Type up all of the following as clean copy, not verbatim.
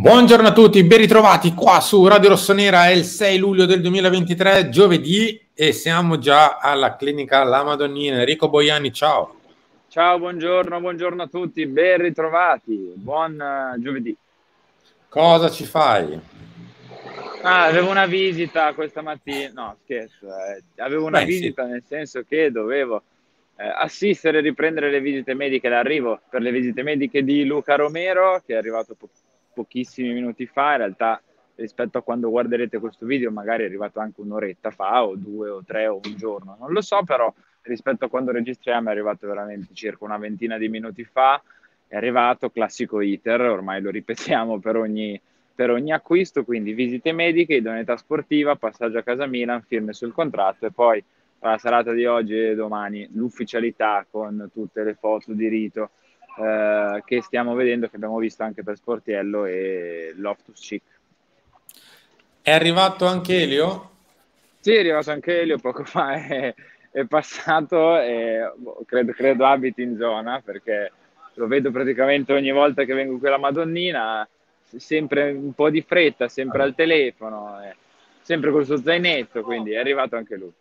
Buongiorno a tutti, ben ritrovati qua su Radio Rossonera. È il 6 luglio del 2023, giovedì, e siamo già alla clinica La Madonnina. Enrico Boiani, ciao. Ciao, buongiorno a tutti, ben ritrovati, buon giovedì. Cosa ci fai? Avevo una visita questa mattina, no scherzo, avevo una Beh, sì. visita nel senso che dovevo assistere e riprendere le visite mediche d'arrivo per le visite mediche di Luca Romero, che è arrivato pochissimi minuti fa. In realtà, rispetto a quando guarderete questo video, magari è arrivato anche un'oretta fa, o due o tre, o un giorno, non lo so, però rispetto a quando registriamo è arrivato veramente circa una ventina di minuti fa. È arrivato, classico iter, ormai lo ripetiamo per ogni acquisto, quindi visite mediche, idoneità sportiva, passaggio a casa Milan, firme sul contratto, e poi tra la serata di oggi e domani l'ufficialità con tutte le foto di rito che stiamo vedendo, che abbiamo visto anche per Sportiello e Loftus-Cheek. È arrivato anche Elio? Sì, è arrivato anche Elio, poco fa è passato, e credo abiti in zona, perché lo vedo praticamente ogni volta che vengo qui alla Madonnina, sempre un po' di fretta, sempre al telefono, sempre col suo zainetto, quindi è arrivato anche lui.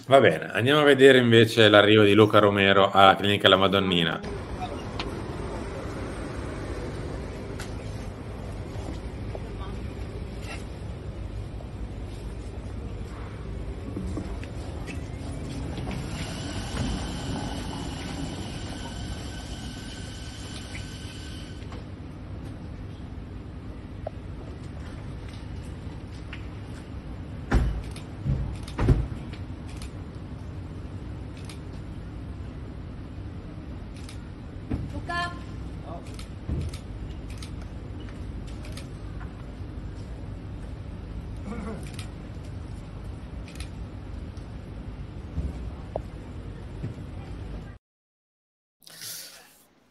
Va bene, andiamo a vedere invece l'arrivo di Luca Romero alla clinica La Madonnina.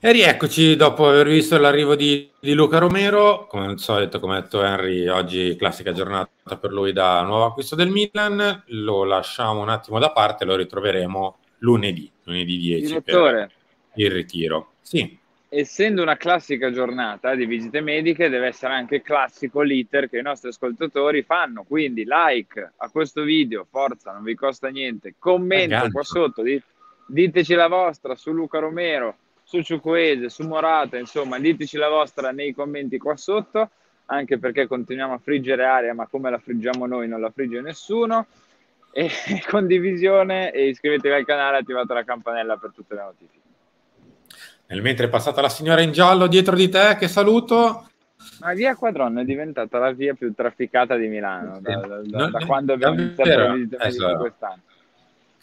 E rieccoci dopo aver visto l'arrivo di Luca Romero. Come al solito, come ha detto Henry, oggi classica giornata per lui da nuovo acquisto del Milan. Lo lasciamo un attimo da parte, lo ritroveremo lunedì 10 per Direttore, il ritiro. Sì, essendo una classica giornata di visite mediche, deve essere anche classico l'iter che i nostri ascoltatori fanno. Quindi like a questo video, forza, non vi costa niente. Commento qua aggancio. sotto, diteci la vostra su Luca Romero, su Ciukwueze, su Morata, insomma, diteci la vostra nei commenti qua sotto, anche perché continuiamo a friggere aria, ma come la friggiamo noi non la frigge nessuno. E condivisione, e iscrivetevi al canale e attivate la campanella per tutte le notifiche. Nel mentre è passata la signora in giallo dietro di te, che saluto. Ma via Quadron è diventata la via più trafficata di Milano da quando abbiamo iniziato le Davvero, visite mediche adesso, quest'anno.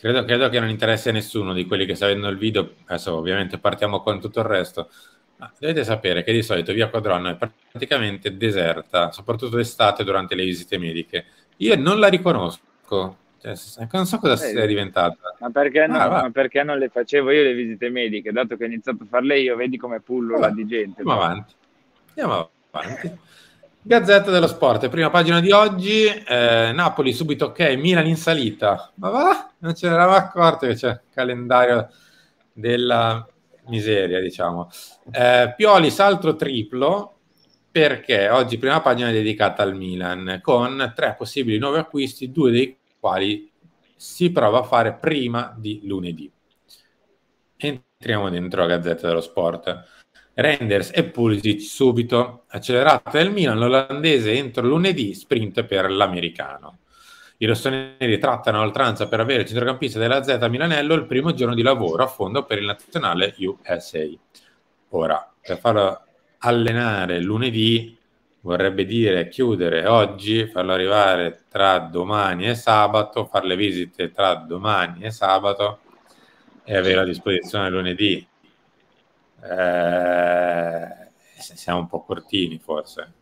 credo che non interessi a nessuno di quelli che sta vedendo il video. Adesso ovviamente partiamo con tutto il resto. Ma dovete sapere che di solito via Quadron è praticamente deserta, soprattutto d'estate durante le visite mediche. Io non la riconosco, cioè, non so cosa sia Vedi? diventata. Ma perché non le facevo io le visite mediche? Dato che ho iniziato a farle io, vedi come pullula Vabbè, di gente andiamo qua. avanti. Andiamo avanti. Gazzetta dello Sport, prima pagina di oggi, Napoli subito ok, Milan in salita. Ma va? Non ce l'eravamo accorto che c'è il calendario della miseria, diciamo. Pioli salto triplo, perché oggi prima pagina è dedicata al Milan, con 3 possibili nuovi acquisti, 2 dei quali si prova a fare prima di lunedì. Entriamo dentro la Gazzetta dello Sport. Reinders e Pulisic subito, accelerata del Milan, l'olandese entro lunedì, sprint per l'americano. I rossoneri trattano a oltranza per avere il centrocampista della Z Milanello il primo giorno di lavoro a fondo per il nazionale USA. Ora, per farlo allenare lunedì vorrebbe dire chiudere oggi, farlo arrivare tra domani e sabato, fare le visite tra domani e sabato e avere a disposizione lunedì. Siamo un po' cortini forse.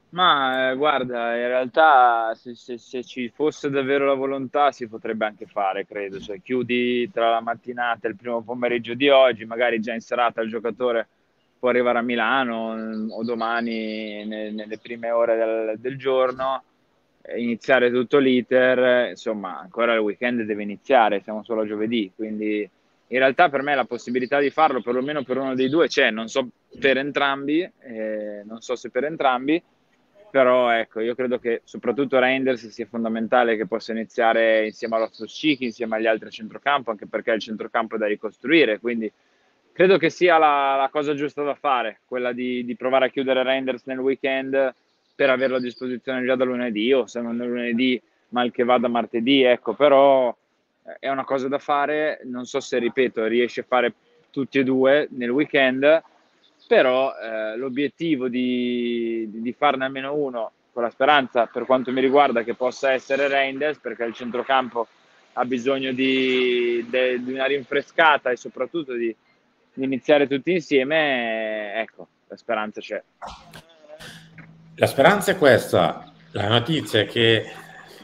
Ma guarda, in realtà se ci fosse davvero la volontà si potrebbe anche fare, credo. Cioè, chiudi tra la mattinata e il primo pomeriggio di oggi, magari già in serata il giocatore può arrivare a Milano o domani nelle prime ore del giorno, iniziare tutto l'iter. Insomma, ancora il weekend deve iniziare, siamo solo a giovedì, quindi in realtà per me la possibilità di farlo, perlomeno per uno dei due, c'è, non so per entrambi, non so se per entrambi, però ecco, io credo che soprattutto Reinders sia fondamentale che possa iniziare insieme a Loftus-Cheek, insieme agli altri a centrocampo, anche perché il centrocampo è da ricostruire, quindi credo che sia la cosa giusta da fare, quella di provare a chiudere Reinders nel weekend per averlo a disposizione già da lunedì, o se non è lunedì, mal che vada martedì, ecco, però è una cosa da fare, non so se, ripeto, riesce a fare tutti e due nel weekend, però l'obiettivo di farne almeno uno, con la speranza, per quanto mi riguarda, che possa essere Reinders, perché il centrocampo ha bisogno di una rinfrescata e soprattutto di iniziare tutti insieme, ecco, la speranza c'è. La speranza è questa. La notizia è che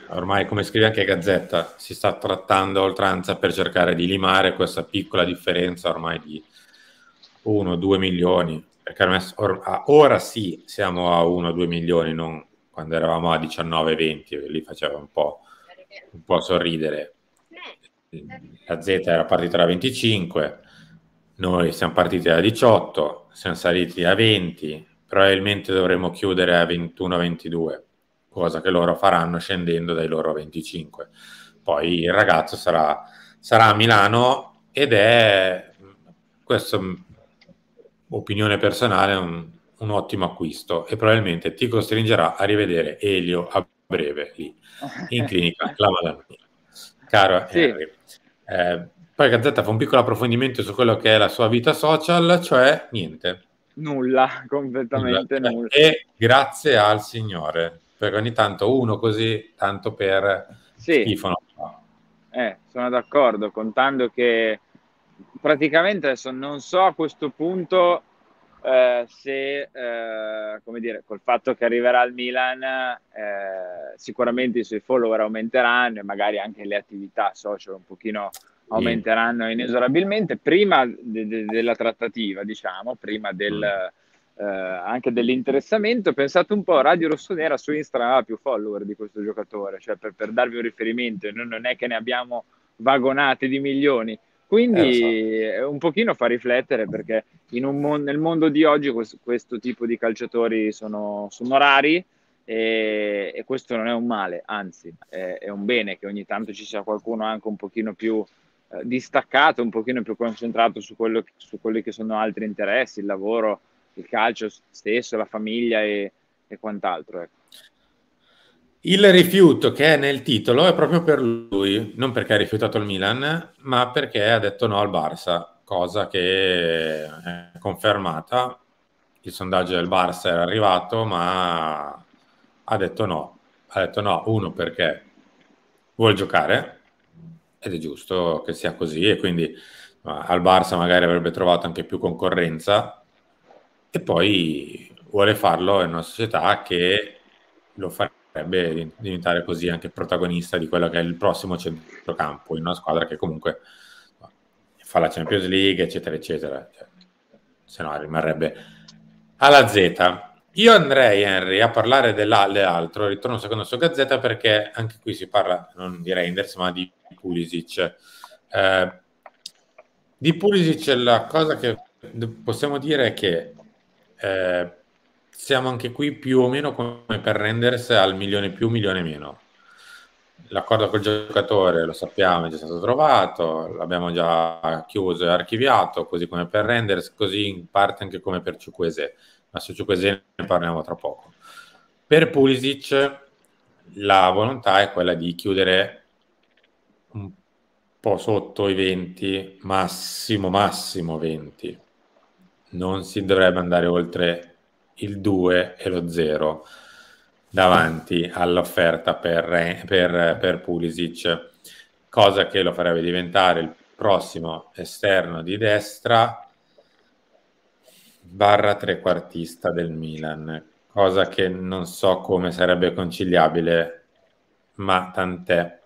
ormai, come scrive anche Gazzetta, si sta trattando a oltranza per cercare di limare questa piccola differenza ormai di 1-2 milioni, perché ora sì siamo a 1-2 milioni, non quando eravamo a 19-20, lì faceva un po' sorridere. La Z era partita da 25, noi siamo partiti da 18, siamo saliti a 20, probabilmente dovremo chiudere a 21-22, cosa che loro faranno scendendo dai loro 25. Poi il ragazzo sarà a Milano ed è, questa opinione personale, un ottimo acquisto e probabilmente ti costringerà a rivedere Elio a breve lì in clinica la Madonnina. Caro Sì, Henry. Poi Gazzetta fa un piccolo approfondimento su quello che è la sua vita social, cioè niente. nulla, Nulla. completamente nulla. E grazie al Signore, perché ogni tanto uno così, tanto per Sì, schifo non fa. sono d'accordo, contando che praticamente adesso non so a questo punto se, come dire, col fatto che arriverà al Milan, sicuramente i suoi follower aumenteranno e magari anche le attività social un pochino Sì. aumenteranno inesorabilmente prima della trattativa, diciamo, prima anche dell'interessamento. Pensate un po', Radio Rossonera su Instagram ha più follower di questo giocatore, cioè per darvi un riferimento, non è che ne abbiamo vagonate di milioni. Lo so. Quindi un pochino fa riflettere perché nel mondo di oggi questo tipo di calciatori sono rari e questo non è un male, anzi è un bene che ogni tanto ci sia qualcuno anche un pochino più distaccato, un pochino più concentrato su quelli che sono altri interessi, il lavoro, il calcio stesso, la famiglia e quant'altro. Ecco. Il rifiuto che è nel titolo è proprio per lui, non perché ha rifiutato il Milan, ma perché ha detto no al Barça, cosa che è confermata. Il sondaggio del Barça era arrivato, ma ha detto no. Ha detto no, uno perché vuol giocare, ed è giusto che sia così, e quindi al Barça magari avrebbe trovato anche più concorrenza, e poi vuole farlo in una società che lo farebbe diventare così anche protagonista di quello che è il prossimo centrocampo, in una squadra che comunque fa la Champions League, eccetera, eccetera. Cioè, se no rimarrebbe alla Z. Io andrei, Henry, a parlare dell'altro, ritorno un secondo su Gazzetta, perché anche qui si parla non di Reinders, ma di Pulisic. Di Pulisic la cosa che possiamo dire è che siamo anche qui più o meno come per Reinders al milione più, milione meno. L'accordo col giocatore lo sappiamo, è già stato trovato, l'abbiamo già chiuso e archiviato, così come per Renders, così in parte anche come per Chukwueze, ma su Chukwueze ne parliamo tra poco. Per Pulisic la volontà è quella di chiudere un po' sotto i 20, massimo 20. Non si dovrebbe andare oltre il 2 e lo 0 davanti all'offerta per Pulisic, cosa che lo farebbe diventare il prossimo esterno di destra barra trequartista del Milan, cosa che non so come sarebbe conciliabile, ma tant'è,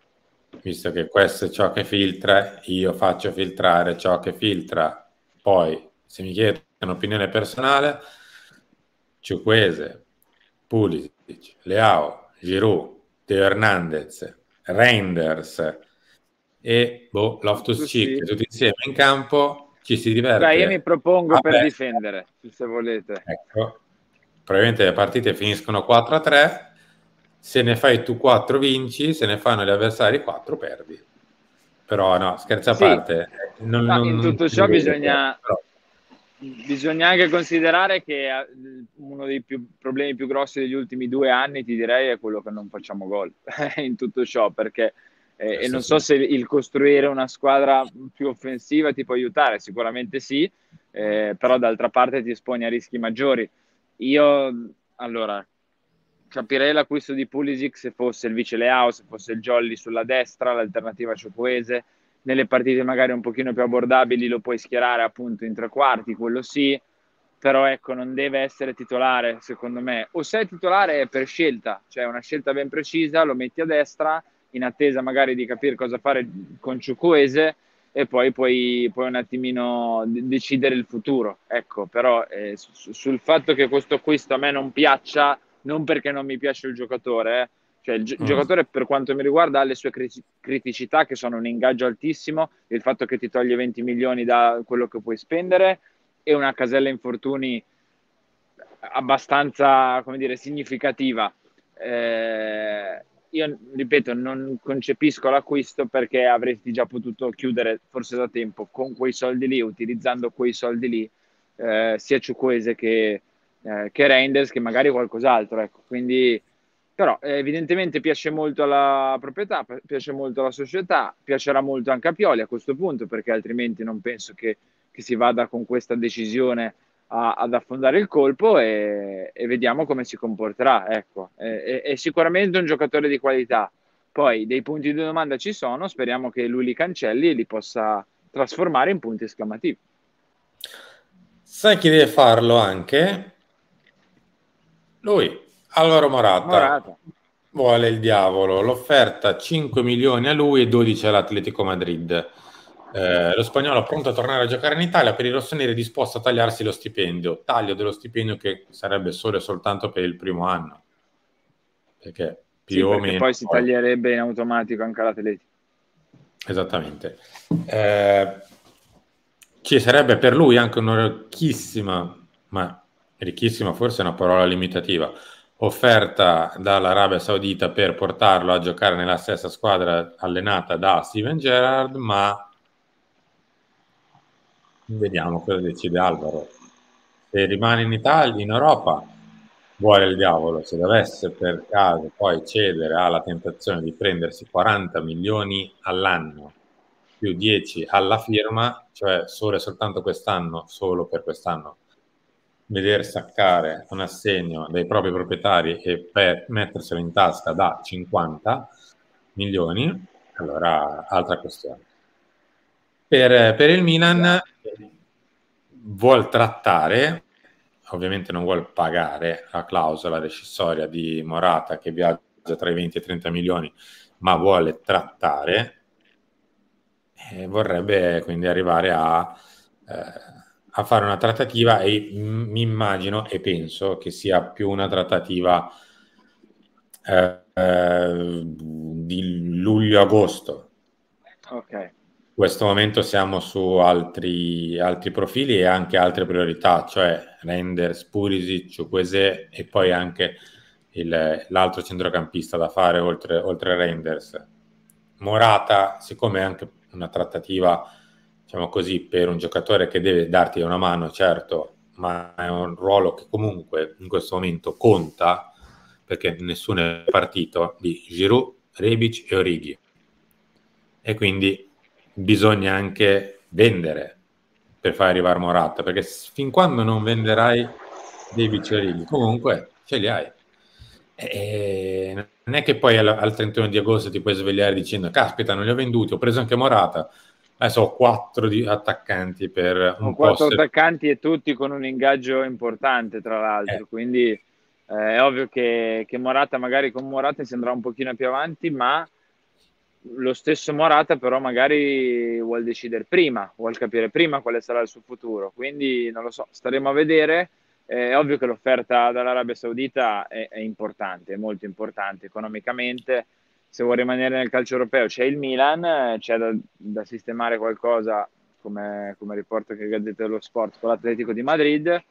visto che questo è ciò che filtra, io faccio filtrare ciò che filtra. Poi, se mi chiede un'opinione personale, Chukwueze, Pulisic, Leao, Giroud, Teo Hernandez, Reinders e Loftus-Cheek, tutti insieme in campo, ci si Beh, io mi diverte. propongo per Vabbè, difendere, se volete. ecco, probabilmente le partite finiscono 4-3, se ne fai tu 4 vinci, se ne fanno gli avversari 4 perdi. Però no, scherzi a Sì, parte, non, ma non, in non tutto ci ciò vedo però. bisogna anche considerare che uno dei problemi più grossi degli ultimi 2 anni, ti direi, è quello che non facciamo gol in tutto ciò, perché e Sì, non sì. so se il costruire una squadra più offensiva ti può aiutare, sicuramente sì, però d'altra parte ti esponi a rischi maggiori. Io, allora, capirei l'acquisto di Pulisic se fosse il vice Leao, se fosse il Jolly sulla destra, l'alternativa Ciukwueze. Nelle partite magari un pochino più abbordabili lo puoi schierare appunto in tre quarti, quello sì, però ecco, non deve essere titolare, secondo me. O se è titolare è per scelta, cioè una scelta ben precisa, lo metti a destra, in attesa magari di capire cosa fare con Ciukwueze, e poi puoi un attimino decidere il futuro. Ecco, però sul fatto che questo acquisto a me non piaccia, non perché non mi piace il giocatore, cioè il Mm. giocatore per quanto mi riguarda ha le sue criticità, che sono un ingaggio altissimo, il fatto che ti toglie 20 milioni da quello che puoi spendere e una casella infortuni abbastanza, come dire, significativa. Io ripeto, non concepisco l'acquisto perché avresti già potuto chiudere forse da tempo con quei soldi lì, utilizzando quei soldi lì, sia Ciukwueze che Reinders, che magari qualcos'altro. Ecco. Quindi, però, evidentemente piace molto alla proprietà, piace molto alla società, piacerà molto anche a Pioli a questo punto, perché altrimenti non penso che si vada con questa decisione ad affondare il colpo e vediamo come si comporterà. Ecco. È sicuramente un giocatore di qualità. Poi dei punti di domanda ci sono, speriamo che lui li cancelli e li possa trasformare in punti esclamativi. Sai chi deve farlo anche? Lui, Alvaro Morata, Morata. vuole il diavolo, l'offerta 5 milioni a lui e 12 all'Atletico Madrid. Lo spagnolo pronto a tornare a giocare in Italia, per i rossoneri è disposto a tagliarsi lo stipendio, taglio dello stipendio che sarebbe solo e soltanto per il primo anno, perché Sì, più o perché meno poi si poi, taglierebbe in automatico anche l'Atletico. esattamente. Eh, Ci sarebbe per lui anche una ricchissima, ma ricchissima forse è una parola limitativa, offerta dall'Arabia Saudita per portarlo a giocare nella stessa squadra allenata da Steven Gerrard, ma vediamo cosa decide Alvaro. Se rimane in Italia, in Europa, vuole il diavolo. Se dovesse per caso poi cedere alla tentazione di prendersi 40 milioni all'anno più 10 alla firma, cioè solo e soltanto quest'anno, solo per quest'anno, veder saccare un assegno dai propri proprietari e metterselo in tasca da 50 milioni, allora altra questione. Per il Milan Chiaro. vuol trattare, ovviamente non vuol pagare la clausola rescissoria di Morata che viaggia tra i 20 e i 30 milioni, ma vuole trattare e vorrebbe quindi arrivare a fare una trattativa e mi immagino e penso che sia più una trattativa di luglio-agosto. Ok. In questo momento siamo su altri profili e anche altre priorità, cioè Reinders, Pulisic, Chukwueze e poi anche l'altro centrocampista da fare oltre Reinders. Morata, siccome è anche una trattativa, diciamo così, per un giocatore che deve darti una mano, certo, ma è un ruolo che comunque in questo momento conta, perché nessuno è partito di Giroud, Rebic e Origi. E quindi bisogna anche vendere per far arrivare Morata, perché fin quando non venderai dei biccerini, comunque ce li hai. E non è che poi al 31 di agosto ti puoi svegliare dicendo caspita, non li ho venduti, ho preso anche Morata, adesso ho 4 attaccanti per Ho un quattro posto. attaccanti e tutti con un ingaggio importante, tra Eh, l'altro, quindi è ovvio che Morata, magari con Morata si andrà un pochino più avanti, ma lo stesso Morata però magari vuol decidere prima, vuol capire prima quale sarà il suo futuro, quindi non lo so, staremo a vedere. È ovvio che l'offerta dall'Arabia Saudita è importante, è molto importante economicamente, se vuoi rimanere nel calcio europeo c'è il Milan, c'è da sistemare qualcosa, come riporta che Gazzetta dello Sport, con l'Atletico di Madrid,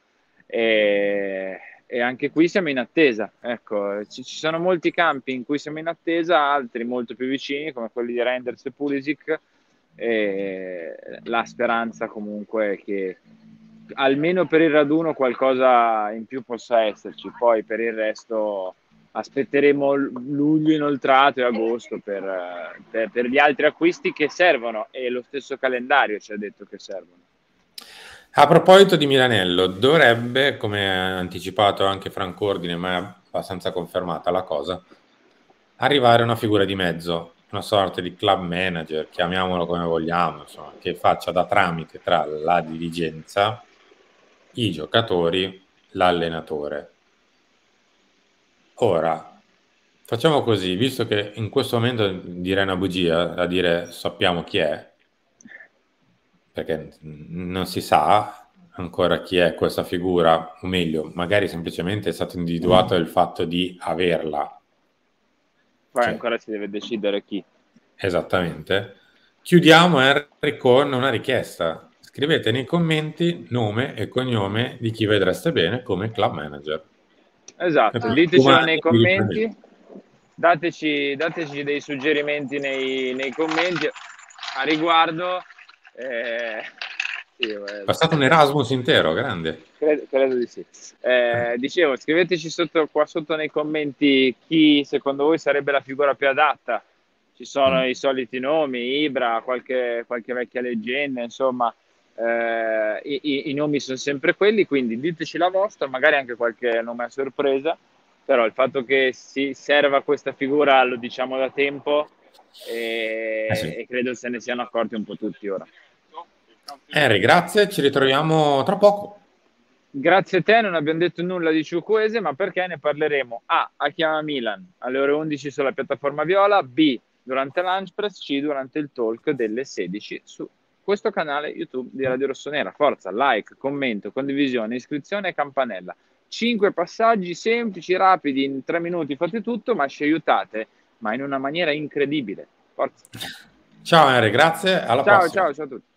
e anche qui siamo in attesa. Ecco, ci sono molti campi in cui siamo in attesa, altri molto più vicini, come quelli di Reinders e Pulisic, e la speranza comunque che almeno per il raduno qualcosa in più possa esserci, poi per il resto aspetteremo luglio inoltrato e agosto per gli altri acquisti che servono, e lo stesso calendario ci ha detto che servono. A proposito di Milanello, dovrebbe, come ha anticipato anche Franco Ordine, ma è abbastanza confermata la cosa, arrivare una figura di mezzo, una sorta di club manager, chiamiamolo come vogliamo, insomma, che faccia da tramite tra la dirigenza, i giocatori, l'allenatore. Ora, facciamo così, visto che in questo momento direi una bugia, a dire sappiamo chi è, perché non si sa ancora chi è questa figura, o meglio, magari semplicemente è stato individuato il fatto di averla. Poi Cioè, ancora si deve decidere chi. esattamente. Chiudiamo, Henry, con una richiesta. Scrivete nei commenti nome e cognome di chi vedreste bene come club manager. Esatto, Capito? ditecelo Domani nei vi riprendete. commenti, dateci dei suggerimenti nei commenti a riguardo. Sì, È stato un Erasmus intero, grande. credo di sì. Dicevo, scriveteci qua sotto nei commenti chi secondo voi sarebbe la figura più adatta. Ci sono i soliti nomi, Ibra, qualche vecchia leggenda, insomma, i nomi sono sempre quelli, quindi diteci la vostra, magari anche qualche nome a sorpresa, però il fatto che si serva questa figura lo diciamo da tempo, Sì. e credo se ne siano accorti un po' tutti ora. Henry, grazie, ci ritroviamo tra poco. Grazie a te, non abbiamo detto nulla di Ciukwueze, ma perché ne parleremo a Chiama Milan alle ore 11 sulla piattaforma Viola, B durante Lunch Press, C durante il talk delle 16 su questo canale YouTube di Radio Rossonera. Forza, like, commento, condivisione, iscrizione e campanella. 5 passaggi semplici, rapidi, in 3 minuti fate tutto, ma ci aiutate, ma in una maniera incredibile. Forza. Ciao Henry, grazie, alla Ciao, prossima. ciao, ciao a tutti.